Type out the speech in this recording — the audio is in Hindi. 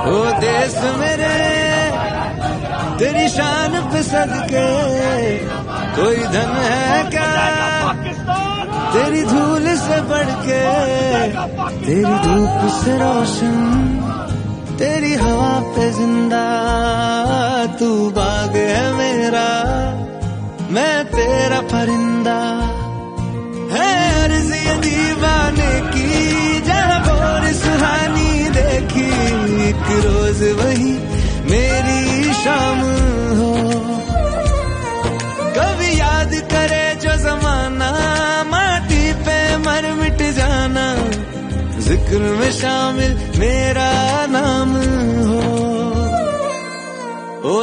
ओ देश मेरे तेरी शान पे सदके, कोई धन है क्या तेरी धूल से बढ़ के, तेरी धूप से रोशन तेरी हवा पे जिंदा, तू बाग है मेरा मैं तेरा परिंदा, है अर्ज़ ये दीवाने की जहाँ और सुहानी देखी, एक रोज वही मेरी शाम हो, कभी याद करे जो जमाना माटी पे मर मिट जाना, जिक्र में शामिल मेरा नाम हो। ओ